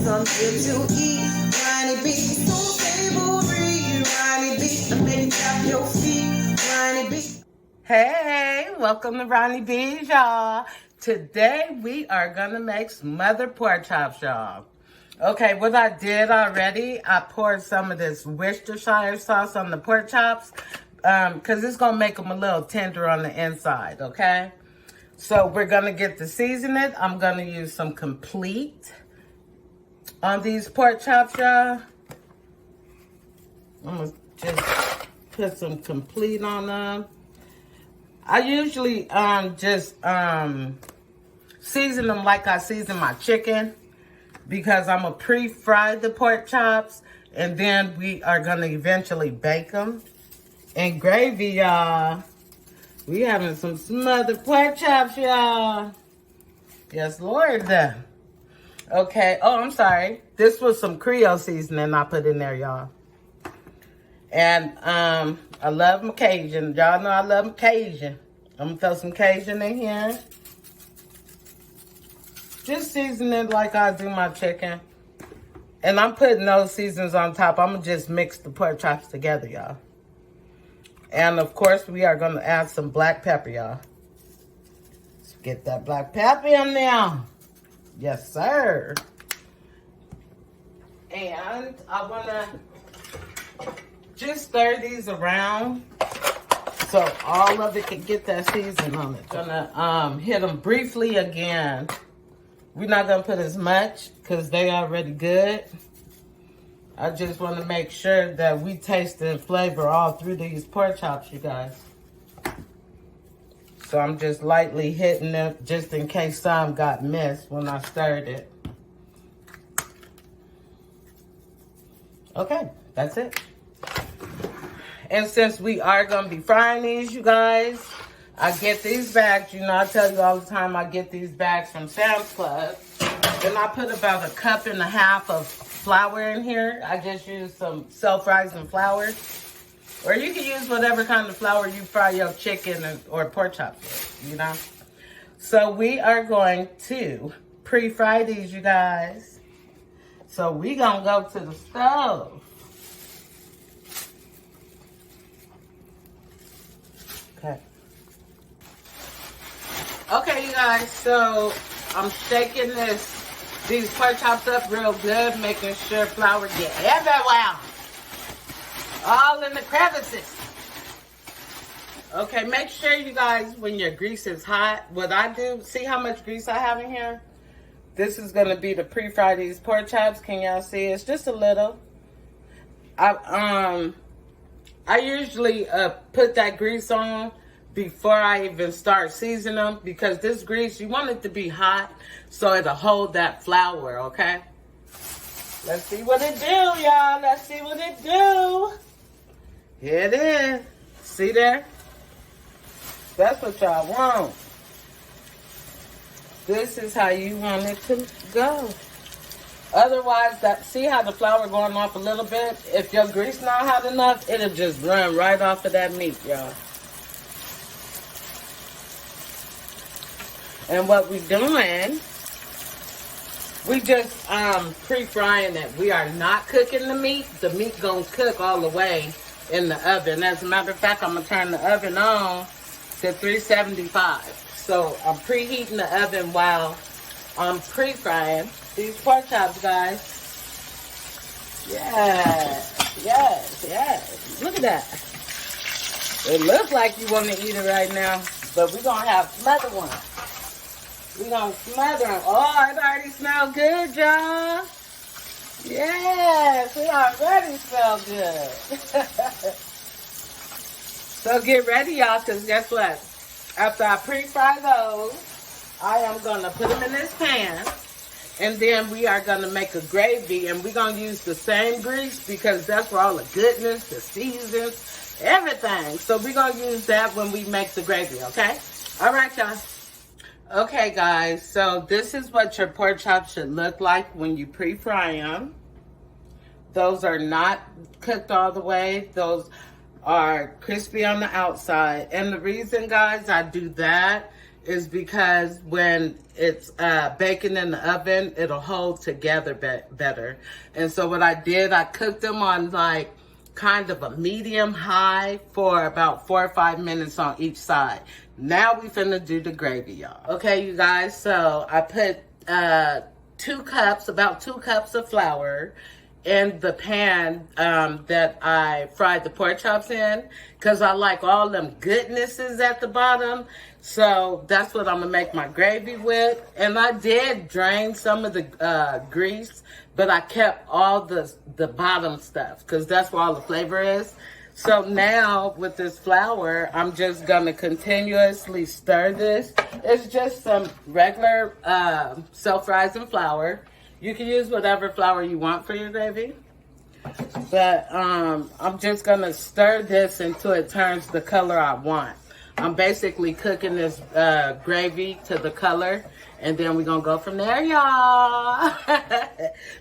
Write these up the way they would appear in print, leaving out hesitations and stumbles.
some good to eat. Roni B, so savory. Roni B, and make tap your feet. Roni B. Hey, welcome to Roni B's, y'all. Today we are gonna make smothered pork chops, y'all. Okay, what I did already, I poured some of this Worcestershire sauce on the pork chops, because it's gonna make them a little tender on the inside, okay? So we're gonna get to season it. I'm gonna use some Complete on these pork chops, y'all. I'm gonna just put some Complete on them. I usually just season them like I season my chicken, because I'm gonna pre-fry the pork chops and then we are gonna eventually bake them. And gravy, y'all. We having some smothered pork chops, y'all. Yes, Lord. Okay. Oh, I'm sorry. This was some Creole seasoning I put in there, y'all. And I love my Cajun. Y'all know I love my Cajun. I'm gonna throw some Cajun in here. Just season it like I do my chicken. And I'm putting those seasonings on top. I'm gonna just mix the pork chops together, y'all. And of course, we are gonna add some black pepper, y'all. Let's get that black pepper in there. Yes, sir. And I wanna just stir these around so all of it can get that season on it. Gonna hit them briefly again. We're not gonna put as much because they already good. I just want to make sure that we taste the flavor all through these pork chops, you guys. So I'm just lightly hitting them just in case some got missed when I stirred it. Okay, that's it. And since we are going to be frying these, you guys, I get these bags. You know, I tell you all the time I get these bags from Sam's Club. And I put about 1.5 cups of flour in here. I just use some self-rising flour. Or you can use whatever kind of flour you fry your chicken or pork chops with, you know. So we are going to pre-fry these, you guys. So we going to go to the stove. Okay. Okay, you guys, so I'm shaking these pork chops up real good, making sure flour get everywhere. All in the crevices. Okay, make sure you guys, when your grease is hot, what I do, see how much grease I have in here? This is gonna be to pre-fry these pork chops. Can y'all see? It's just a little. I usually put that grease on before I even start seasoning them, because this grease, you want it to be hot so it'll hold that flour, okay? Let's see what it do, y'all. Let's see what it do. Here it is. See there? That's what y'all want. This is how you want it to go. Otherwise, see how the flour going off a little bit? If your grease not hot enough, it'll just run right off of that meat, y'all. And what we doing, we just pre-frying it. We are not cooking the meat. The meat gonna cook all the way in the oven. As a matter of fact, I'm gonna turn the oven on to 375. So I'm preheating the oven while I'm pre-frying these pork chops, guys. Yes, yes, yes. Look at that. It looks like you want to eat it right now, but we're gonna have smothered one. We're going to smother them. Oh, it already smells good, y'all. Yes, it already smells good. So get ready, y'all, because guess what? After I pre-fry those, I am going to put them in this pan. And then we are going to make a gravy. And we're going to use the same grease because that's where all the goodness, the seasons, everything. So we're going to use that when we make the gravy, okay? All right, y'all. Okay, guys, so this is what your pork chops should look like when you pre-fry them. Those are not cooked all the way. Those are crispy on the outside. And the reason, guys, I do that is because when it's baking in the oven, it'll hold together better. And so what I did, I cooked them on like kind of a medium high for about 4 or 5 minutes on each side. Now we finna do the gravy, y'all. Okay, you guys, so I put about 2 cups of flour in the pan that I fried the pork chops in, because I like all them goodnesses at the bottom. So that's what I'm gonna make my gravy with. And I did drain some of the grease, but I kept all the bottom stuff because that's where all the flavor is. So now with this flour, I'm just gonna continuously stir this. It's just some regular self-rising flour. You can use whatever flour you want for your gravy. But I'm just gonna stir this until it turns the color I want. I'm basically cooking this gravy to the color, and then we're gonna go from there, y'all.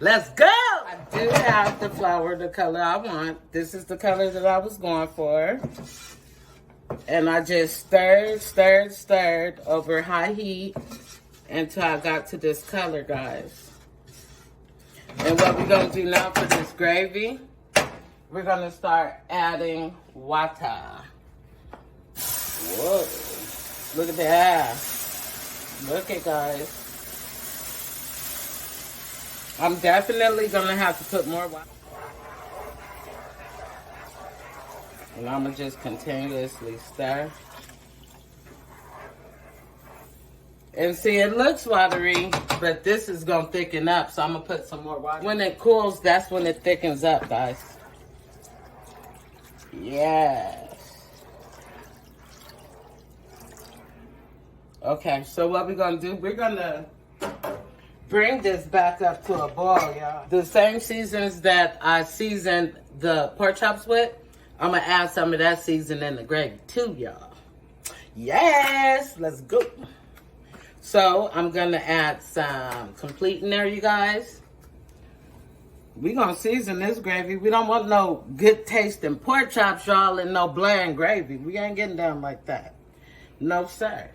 Let's go! I do have the flour the color I want. This is the color that I was going for. And I just stirred over high heat until I got to this color, guys. And what we're gonna do now for this gravy, we're gonna start adding water. Whoa, look at that. Look at, guys. I'm definitely gonna have to put more water. And I'm gonna just continuously stir. And see, it looks watery, but this is gonna thicken up, so I'm gonna put some more water. When it cools, that's when it thickens up, guys. Yes. Okay, so what we're gonna do, we're gonna bring this back up to a boil, y'all. The same seasons that I seasoned the pork chops with, I'm gonna add some of that seasoning in the gravy too, y'all. Yes, let's go. So I'm gonna add some complete in there, you guys. We're gonna season this gravy. We don't want no good tasting pork chops, y'all, and no bland gravy. We ain't getting down like that. No, sir.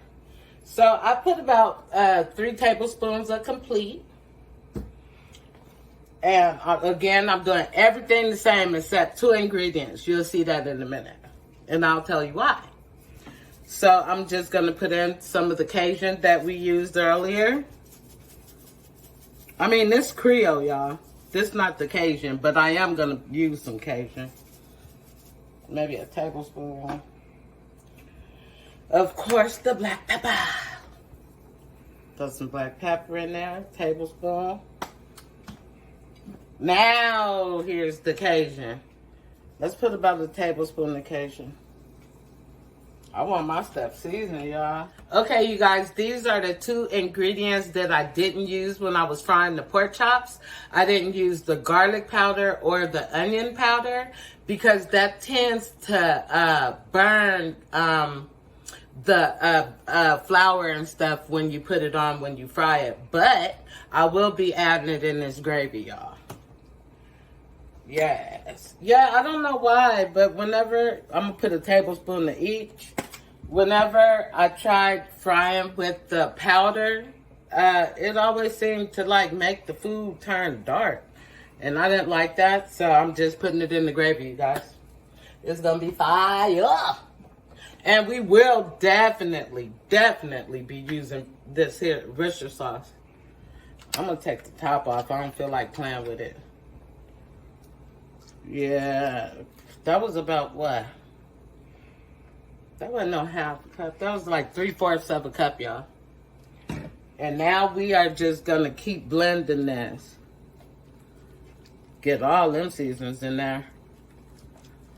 So I put about 3 tablespoons of complete. And again, I'm doing everything the same except 2 ingredients. You'll see that in a minute. And I'll tell you why. So I'm just going to put in some of the Cajun that we used earlier. I mean, this Creole, y'all. This not the Cajun, but I am going to use some Cajun. Maybe a tablespoon. Of course, the black pepper. Throw some black pepper in there, tablespoon. Now, here's the Cajun. Let's put about a tablespoon of Cajun. I want my stuff seasoned, y'all. Okay, you guys, these are the 2 ingredients that I didn't use when I was frying the pork chops. I didn't use the garlic powder or the onion powder because that tends to burn the flour and stuff when you put it on, when you fry it. But I will be adding it in this gravy, y'all. Yes. Yeah, I don't know why, but whenever, I'm going to put a tablespoon of each. Whenever I tried frying with the powder, it always seemed to like make the food turn dark. And I didn't like that, so I'm just putting it in the gravy, you guys. It's going to be fire. And we will definitely be using this here Worcester sauce. I'm going to take the top off. I don't feel like playing with it. Yeah, that was about what? That wasn't no half a cup. That was like 3/4 of a cup, y'all. And now we are just going to keep blending this. Get all them seasons in there.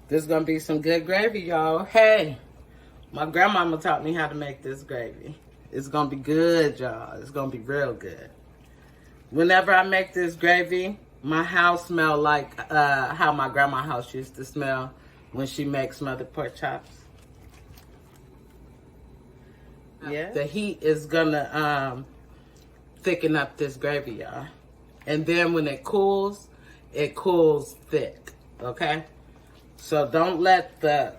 This is going to be some good gravy, y'all. Hey, my grandmama taught me how to make this gravy. It's going to be good, y'all. It's going to be real good. Whenever I make this gravy, my house smell like how my grandma's house used to smell when she makes smothered pork chops. Yeah. The heat is gonna thicken up this gravy, y'all. And then when it cools thick, okay? So don't let the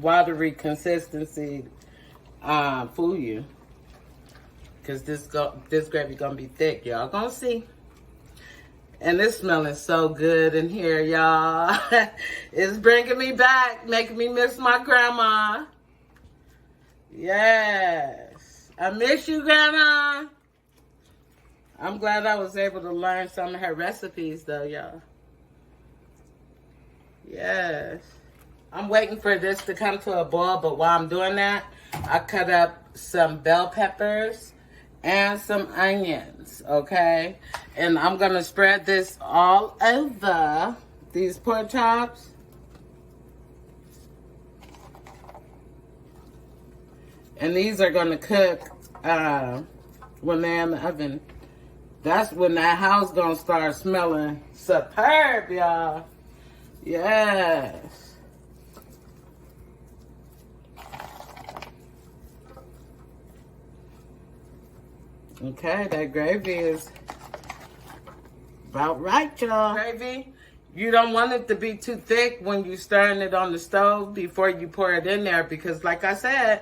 watery consistency fool you. Because this gravy gonna be thick, y'all gonna see. And it's smelling so good in here, y'all. It's bringing me back, making me miss my grandma. Yes. I miss you, Grandma. I'm glad I was able to learn some of her recipes, though, y'all. Yes. I'm waiting for this to come to a boil, but while I'm doing that, I cut up some bell peppers and some onions, okay? And I'm going to spread this all over these pork chops. And these are going to cook when they're in the oven. That's when that house going to start smelling superb, y'all. Yes. Okay, that gravy is about right, y'all. Gravy, you don't want it to be too thick when you're stirring it on the stove before you pour it in there, because like I said,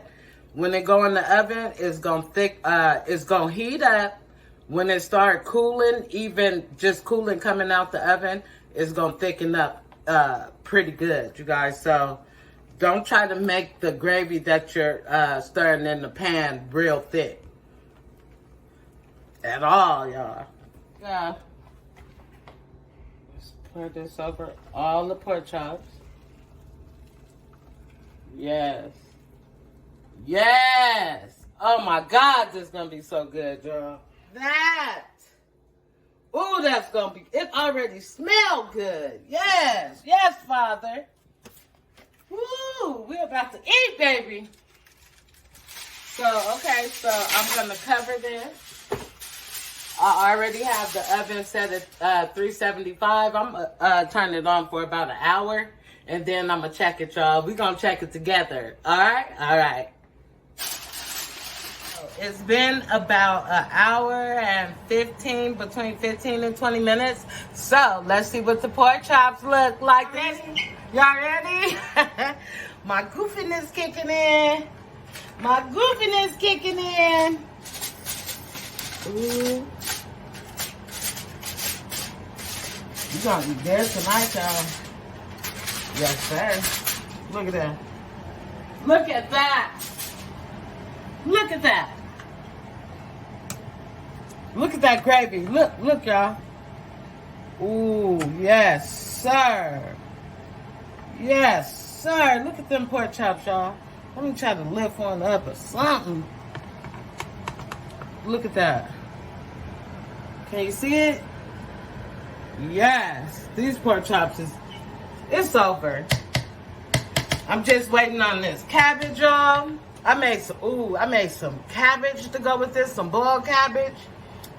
when it go in the oven, it's gonna heat up. When it start cooling, even just cooling coming out the oven, it's gonna thicken up pretty good, you guys. So don't try to make the gravy that you're stirring in the pan real thick. At all, y'all. Yeah. Let's pour this over all the pork chops. Yes. Yes. Oh my God, this is gonna be so good, y'all. That. Ooh, that's gonna be, it already smelled good. Yes. Yes, Father. Woo, we're about to eat, baby. So, okay, so I'm gonna cover this. I already have the oven set at 375. I'm turn it on for about an hour, and then I'm gonna check it, y'all. We're gonna check it together. All right? All right. It's been about an hour and between 15 and 20 minutes. So let's see what the pork chops look like. Y'all ready? My goofiness kicking in. My goofiness kicking in. Ooh. You gonna be good tonight, y'all. Yes, sir. Look at that. Look at that. Look at that. Look at that gravy. Look, y'all. Ooh, yes, sir. Yes, sir. Look at them pork chops, y'all. Let me try to lift one up or something. Look at that. Can you see it? Yes. These pork chops it's over. I'm just waiting on this cabbage, y'all. I made some cabbage to go with this, some boiled cabbage,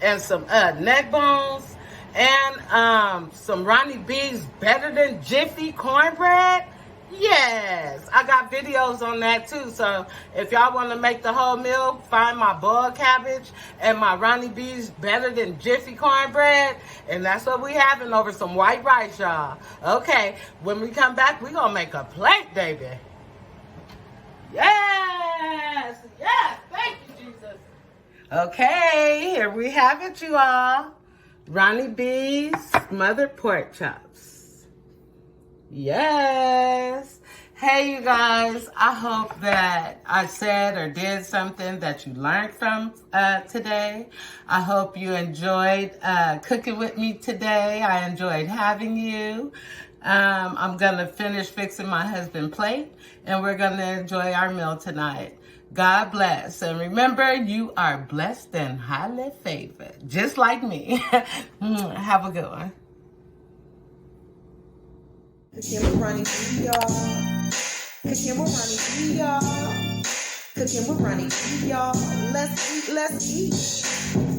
and some neck bones, and some Roni B's Better Than Jiffy cornbread. Yes, I got videos on that too. So if y'all want to make the whole meal, find my boiled cabbage and my Roni B's Better Than Jiffy cornbread. And that's what we having over some white rice, y'all. Okay, when we come back, we gonna make a plate, baby. Yes, yes, thank you, Jesus. Okay, here we have it, you all. Roni B's Smothered pork chops. Yes. Hey, you guys. I hope that I said or did something that you learned from today. I hope you enjoyed cooking with me today. I enjoyed having you. I'm going to finish fixing my husband's plate, and we're going to enjoy our meal tonight. God bless. And remember, you are blessed and highly favored, just like me. Have a good one. Cooking with Roni B, y'all. Cooking with Roni B, y'all. Cooking with Roni B, y'all. Let's eat, let's eat.